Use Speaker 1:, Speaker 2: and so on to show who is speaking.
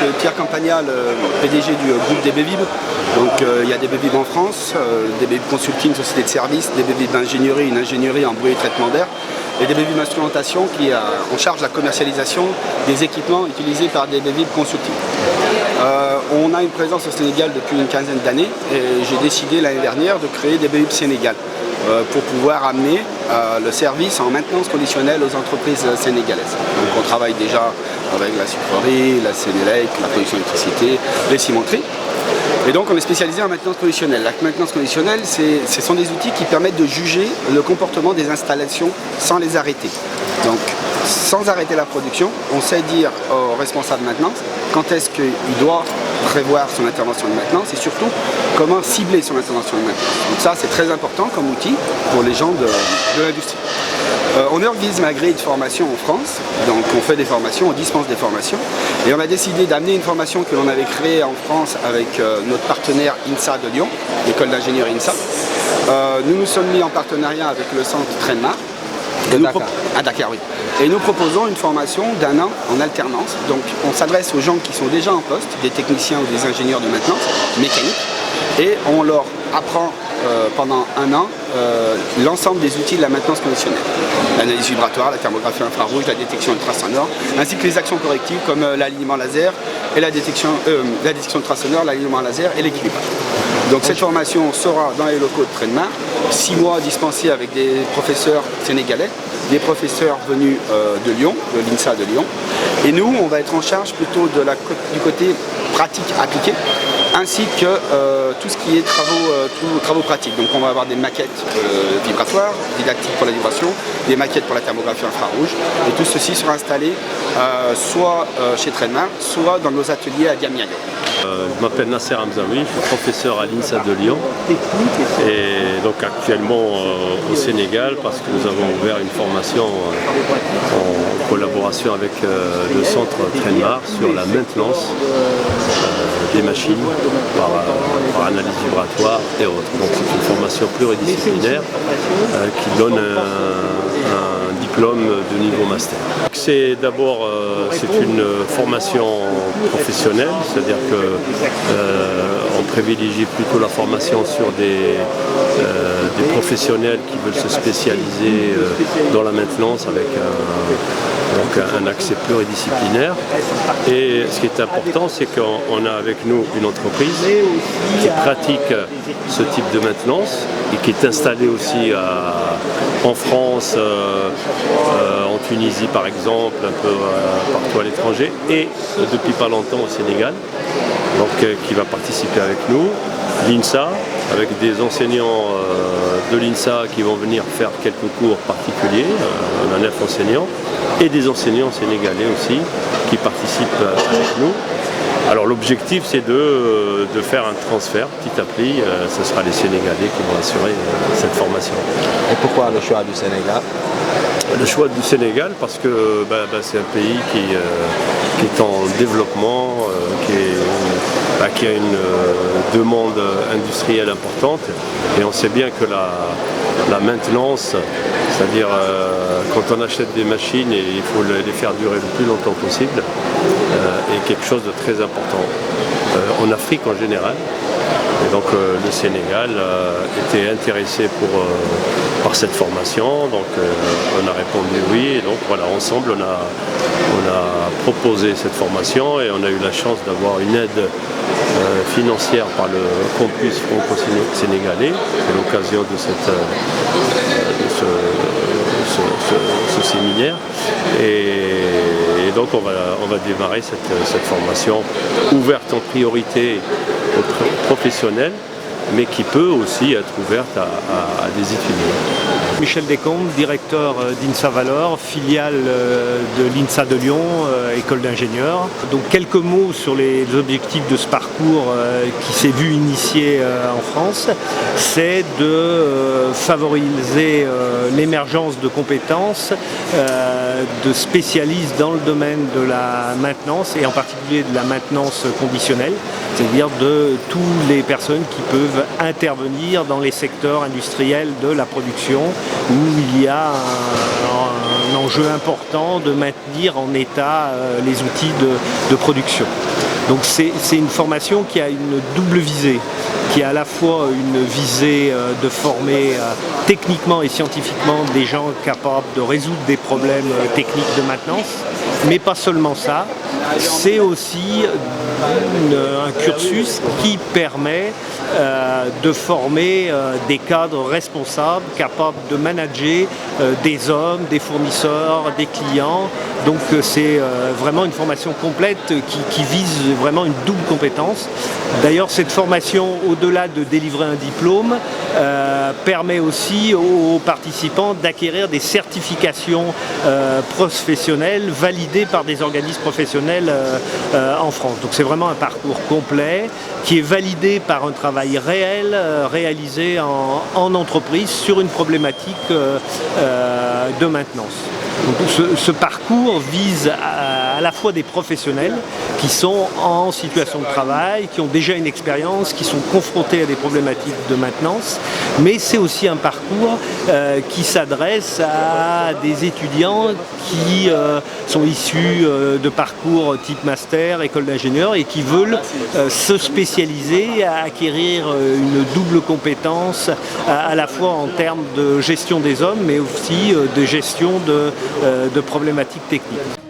Speaker 1: c'est Pierre Campagnat, le PDG du groupe DB-Vib. Donc il y a DB-Vib en France, DB-Vib Consulting, société de services, DB-Vib d'ingénierie, une ingénierie en bruit et traitement d'air, et DB-Vib Instrumentation qui a en charge la commercialisation des équipements utilisés par DB-Vib Consulting. On a une présence au Sénégal depuis une quinzaine d'années et j'ai décidé l'année dernière de créer DB-Vib Sénégal pour pouvoir amener le service en maintenance conditionnelle aux entreprises sénégalaises. Donc on travaille déjà avec la sucrerie, la Sénélec, la production d'électricité, les cimenteries. Et donc on est spécialisé en maintenance conditionnelle. La maintenance conditionnelle, ce sont des outils qui permettent de juger le comportement des installations sans les arrêter. Donc sans arrêter la production, on sait dire au responsable maintenance quand est-ce qu'il doit prévoir son intervention de maintenance et surtout comment cibler son intervention de maintenance. Donc ça c'est très important comme outil pour les gens de l'industrie. On organise ma grille de formation en France, donc on fait des formations, on dispense des formations et on a décidé d'amener une formation que l'on avait créée en France avec notre partenaire INSA de Lyon, l'école d'ingénierie INSA. Nous nous sommes mis en partenariat avec le centre Trainmar à Dakar, oui. Et nous proposons une formation d'un an en alternance. Donc on s'adresse aux gens qui sont déjà en poste, des techniciens ou des ingénieurs de maintenance mécanique, et on leur apprend pendant un an l'ensemble des outils de la maintenance conditionnelle. L'analyse vibratoire, la thermographie infrarouge, la détection ultrasonore, ainsi que les actions correctives comme l'alignement laser et la détection ultrasonore, l'alignement laser et l'équilibrage. Donc cette formation sera dans les locaux de Trainmar, 6 mois dispensés avec des professeurs sénégalais, des professeurs venus de Lyon, de l'INSA de Lyon. Et nous, on va être en charge plutôt du côté pratique appliqué, ainsi que tout ce qui est travaux pratiques. Donc on va avoir des maquettes vibratoires, didactiques pour la vibration, des maquettes pour la thermographie infrarouge, et tout ceci sera installé soit chez Trainmar, soit dans nos ateliers à Diamniadio.
Speaker 2: Je m'appelle Nasser Hamzaoui, je suis professeur à l'INSA de Lyon et donc actuellement au Sénégal parce que nous avons ouvert une formation en collaboration avec le centre Trainmar sur la maintenance des machines par analyse vibratoire et autres. Donc c'est une formation pluridisciplinaire qui donne un diplôme de niveau master. C'est d'abord une formation professionnelle, c'est-à-dire qu'on privilégie plutôt la formation sur des professionnels qui veulent se spécialiser dans la maintenance avec un accès pluridisciplinaire. Et ce qui est important, c'est qu'on a avec nous une entreprise qui pratique ce type de maintenance et qui est installée aussi en France, en Tunisie par exemple, un peu partout à l'étranger et depuis pas longtemps au Sénégal, donc qui va participer avec nous, l'INSA, avec des enseignants de l'INSA qui vont venir faire quelques cours particuliers, on a 9 enseignants, et des enseignants sénégalais aussi qui participent avec nous. Alors l'objectif c'est de faire un transfert petit à petit, ce sera les Sénégalais qui vont assurer cette formation.
Speaker 3: Et pourquoi le choix du Sénégal?
Speaker 2: Le choix du Sénégal parce que c'est un pays qui est en développement, qui a une demande industrielle importante et on sait bien que la maintenance, c'est-à-dire quand on achète des machines et il faut les faire durer le plus longtemps possible, est quelque chose de très important en Afrique en général. Et donc le Sénégal était intéressé par cette formation, donc on a répondu oui, et donc voilà, ensemble on a proposé cette formation et on a eu la chance d'avoir une aide financière par le campus franco-sénégalais à l'occasion de ce séminaire. Et donc on va démarrer cette formation ouverte en priorité aux professionnels, mais qui peut aussi être ouverte à des étudiants.
Speaker 4: Michel Descombes, directeur d'INSA Valor, filiale de l'INSA de Lyon, école d'ingénieurs. Donc quelques mots sur les objectifs de ce parcours qui s'est vu initier en France, c'est de favoriser l'émergence de compétences de spécialistes dans le domaine de la maintenance et en particulier de la maintenance conditionnelle, c'est-à-dire de toutes les personnes qui peuvent intervenir dans les secteurs industriels de la production où il y a un enjeu important de maintenir en état les outils de production. Donc c'est une formation qui a une double visée, qui a à la fois une visée de former techniquement et scientifiquement des gens capables de résoudre des problèmes techniques de maintenance, mais pas seulement ça, c'est aussi un cursus qui permet de former des cadres responsables, capables de manager des hommes, des fournisseurs, des clients. Donc c'est vraiment une formation complète qui vise vraiment une double compétence. D'ailleurs, cette formation, au-delà de délivrer un diplôme, permet aussi aux participants d'acquérir des certifications professionnelles validées par des organismes professionnels en France. Donc c'est vraiment un parcours complet qui est validé par un travail réel réalisé en entreprise sur une problématique de maintenance. Donc ce parcours vise à la fois des professionnels qui sont en situation de travail, qui ont déjà une expérience, qui sont confrontés à des problématiques de maintenance, mais c'est aussi un parcours qui s'adresse à des étudiants qui sont issus de parcours type master, école d'ingénieur et qui veulent se spécialiser, à acquérir une double compétence à la fois en termes de gestion des hommes mais aussi de gestion de problématiques techniques.